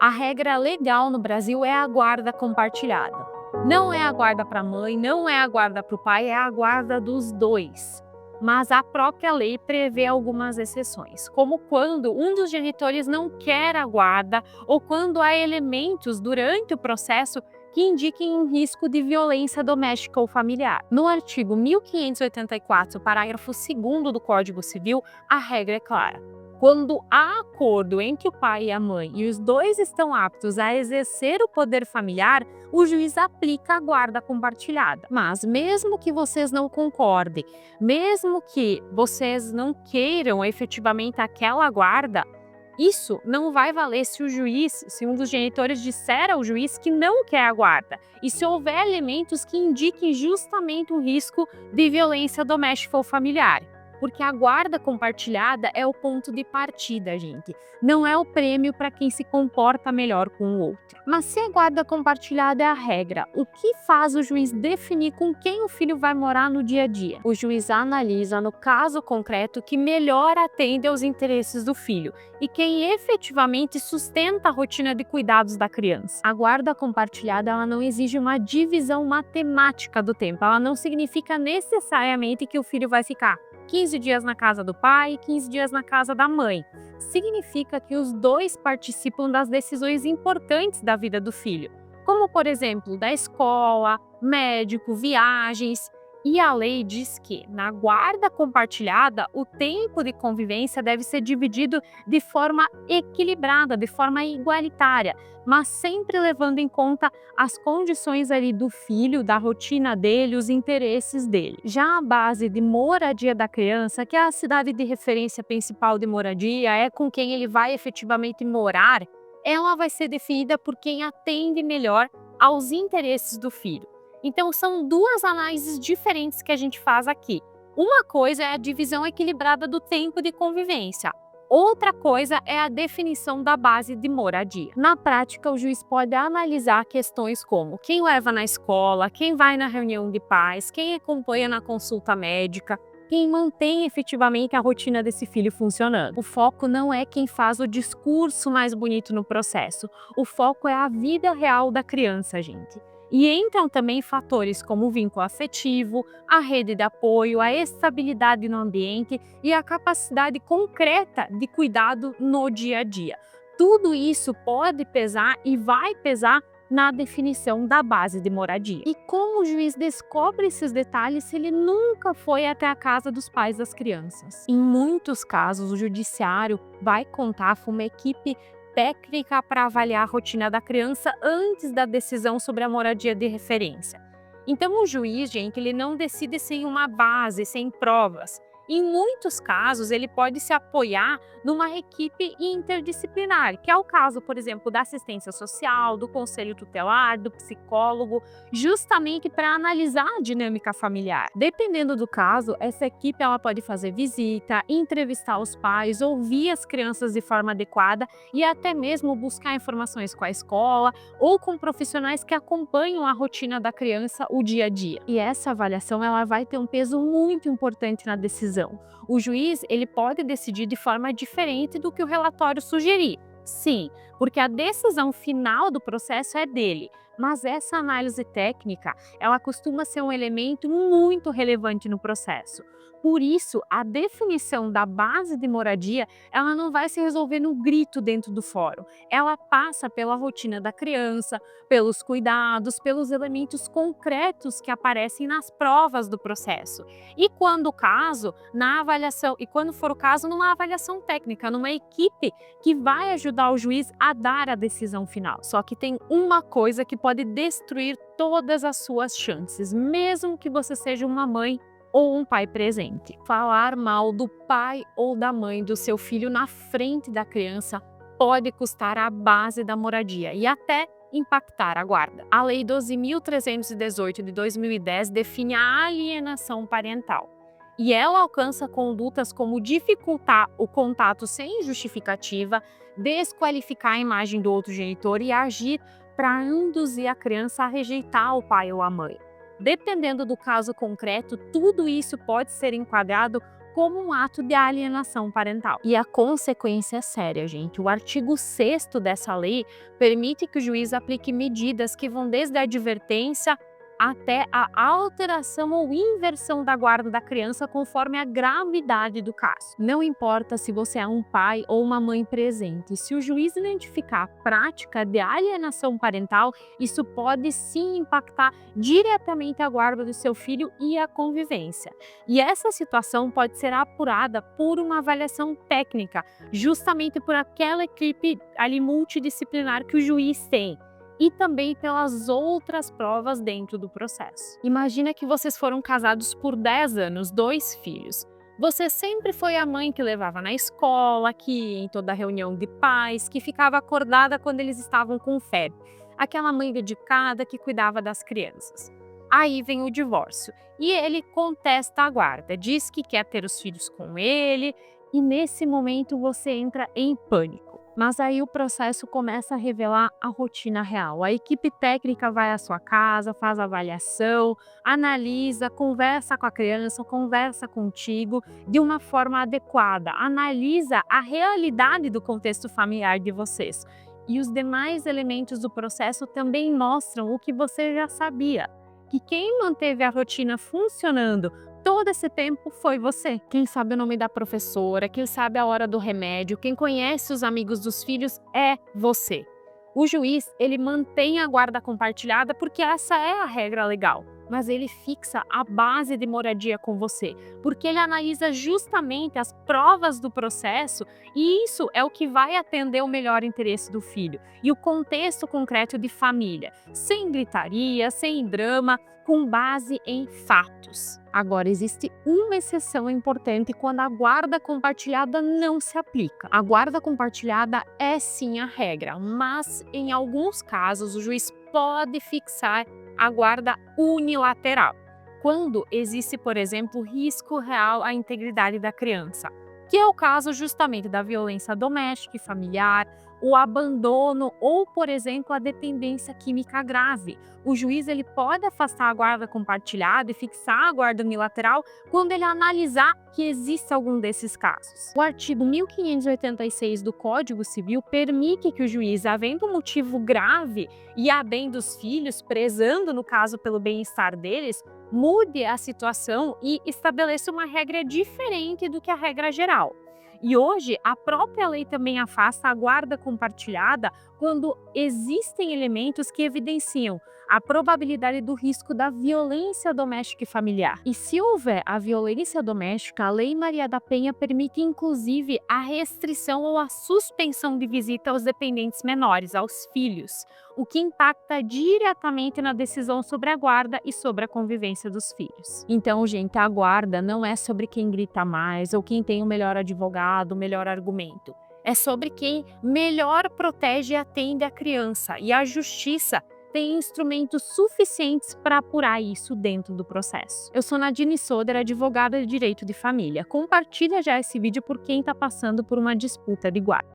A regra legal no Brasil é a guarda compartilhada. Não é a guarda para a mãe, não é a guarda para o pai, é a guarda dos dois. Mas a própria lei prevê algumas exceções, como quando um dos genitores não quer a guarda ou quando há elementos durante o processo que indiquem um risco de violência doméstica ou familiar. No artigo 1584, parágrafo 2º do Código Civil, a regra é clara. Quando há acordo entre o pai e a mãe e os dois estão aptos a exercer o poder familiar, o juiz aplica a guarda compartilhada. Mas mesmo que vocês não concordem, mesmo que vocês não queiram efetivamente aquela guarda, isso não vai valer se um dos genitores disser ao juiz que não quer a guarda e se houver elementos que indiquem justamente um risco de violência doméstica ou familiar. Porque a guarda compartilhada é o ponto de partida, gente. Não é o prêmio para quem se comporta melhor com o outro. Mas se a guarda compartilhada é a regra, o que faz o juiz definir com quem o filho vai morar no dia a dia? O juiz analisa, no caso concreto, que melhor atende aos interesses do filho e quem efetivamente sustenta a rotina de cuidados da criança. A guarda compartilhada ela não exige uma divisão matemática do tempo. Ela não significa necessariamente que o filho vai ficar 15 dias na casa do pai e 15 dias na casa da mãe. Significa que os dois participam das decisões importantes da vida do filho, como, por exemplo, da escola, médico, viagens. E a lei diz que, na guarda compartilhada, o tempo de convivência deve ser dividido de forma equilibrada, de forma igualitária, mas sempre levando em conta as condições ali do filho, da rotina dele, os interesses dele. Já a base de moradia da criança, que é a cidade de referência principal de moradia, é com quem ele vai efetivamente morar, ela vai ser definida por quem atende melhor aos interesses do filho. Então, são duas análises diferentes que a gente faz aqui. Uma coisa é a divisão equilibrada do tempo de convivência. Outra coisa é a definição da base de moradia. Na prática, o juiz pode analisar questões como quem leva na escola, quem vai na reunião de pais, quem acompanha na consulta médica, quem mantém efetivamente a rotina desse filho funcionando. O foco não é quem faz o discurso mais bonito no processo. O foco é a vida real da criança, gente. E entram também fatores como o vínculo afetivo, a rede de apoio, a estabilidade no ambiente e a capacidade concreta de cuidado no dia a dia. Tudo isso pode pesar e vai pesar na definição da base de moradia. E como o juiz descobre esses detalhes se ele nunca foi até a casa dos pais das crianças? Em muitos casos, o judiciário vai contar com uma equipe técnica para avaliar a rotina da criança antes da decisão sobre a moradia de referência. Então, o juiz, gente, ele não decide sem uma base, sem provas. Em muitos casos, ele pode se apoiar numa equipe interdisciplinar, que é o caso, por exemplo, da assistência social, do conselho tutelar, do psicólogo, justamente para analisar a dinâmica familiar. Dependendo do caso, essa equipe ela pode fazer visita, entrevistar os pais, ouvir as crianças de forma adequada e até mesmo buscar informações com a escola ou com profissionais que acompanham a rotina da criança o dia a dia. E essa avaliação ela vai ter um peso muito importante na decisão. O juiz ele pode decidir de forma diferente do que o relatório sugerir. Sim, porque a decisão final do processo é dele, mas essa análise técnica, ela costuma ser um elemento muito relevante no processo. Por isso, a definição da base de moradia, ela não vai se resolver no grito dentro do fórum. Ela passa pela rotina da criança, pelos cuidados, pelos elementos concretos que aparecem nas provas do processo. E quando for o caso, numa avaliação técnica, numa equipe que vai ajudar o juiz a dar a decisão final. Só que tem uma coisa que pode destruir todas as suas chances, mesmo que você seja uma mãe ou um pai presente. Falar mal do pai ou da mãe do seu filho na frente da criança pode custar a base da moradia e até impactar a guarda. A Lei 12.318 de 2010 define a alienação parental. E ela alcança condutas como dificultar o contato sem justificativa, desqualificar a imagem do outro genitor e agir para induzir a criança a rejeitar o pai ou a mãe. Dependendo do caso concreto, tudo isso pode ser enquadrado como um ato de alienação parental. E a consequência é séria, gente. O artigo 6º dessa lei permite que o juiz aplique medidas que vão desde a advertência até a alteração ou inversão da guarda da criança conforme a gravidade do caso. Não importa se você é um pai ou uma mãe presente, se o juiz identificar a prática de alienação parental, isso pode sim impactar diretamente a guarda do seu filho e a convivência. E essa situação pode ser apurada por uma avaliação técnica, justamente por aquela equipe ali multidisciplinar que o juiz tem, e também pelas outras provas dentro do processo. Imagina que vocês foram casados por 10 anos, 2 filhos. Você sempre foi a mãe que levava na escola, que ia em toda reunião de pais, que ficava acordada quando eles estavam com febre. Aquela mãe dedicada que cuidava das crianças. Aí vem o divórcio e ele contesta a guarda, diz que quer ter os filhos com ele e nesse momento você entra em pânico. Mas aí o processo começa a revelar a rotina real. A equipe técnica vai à sua casa, faz a avaliação, analisa, conversa com a criança, conversa contigo de uma forma adequada, analisa a realidade do contexto familiar de vocês. E os demais elementos do processo também mostram o que você já sabia, que quem manteve a rotina funcionando todo esse tempo foi você. Quem sabe o nome da professora, quem sabe a hora do remédio, quem conhece os amigos dos filhos é você. O juiz, ele mantém a guarda compartilhada porque essa é a regra legal, mas ele fixa a base de moradia com você, porque ele analisa justamente as provas do processo e isso é o que vai atender o melhor interesse do filho e o contexto concreto de família, sem gritaria, sem drama, com base em fatos. Agora, existe uma exceção importante quando a guarda compartilhada não se aplica. A guarda compartilhada é sim a regra, mas em alguns casos o juiz pode fixar a guarda unilateral, quando existe, por exemplo, risco real à integridade da criança, que é o caso justamente da violência doméstica e familiar, o abandono ou, por exemplo, a dependência química grave. O juiz ele pode afastar a guarda compartilhada e fixar a guarda unilateral quando ele analisar que existe algum desses casos. O artigo 1586 do Código Civil permite que o juiz, havendo um motivo grave e a bem dos filhos, prezando no caso pelo bem-estar deles, mude a situação e estabeleça uma regra diferente do que a regra geral. E hoje, a própria lei também afasta a guarda compartilhada quando existem elementos que evidenciam a probabilidade do risco da violência doméstica e familiar. E se houver a violência doméstica, a Lei Maria da Penha permite inclusive a restrição ou a suspensão de visita aos dependentes menores, aos filhos, o que impacta diretamente na decisão sobre a guarda e sobre a convivência dos filhos. Então, gente, a guarda não é sobre quem grita mais ou quem tem o melhor advogado, o melhor argumento. É sobre quem melhor protege e atende a criança. E a justiça tem instrumentos suficientes para apurar isso dentro do processo. Eu sou Nadine Soder, advogada de direito de família. Compartilha já esse vídeo por quem está passando por uma disputa de guarda.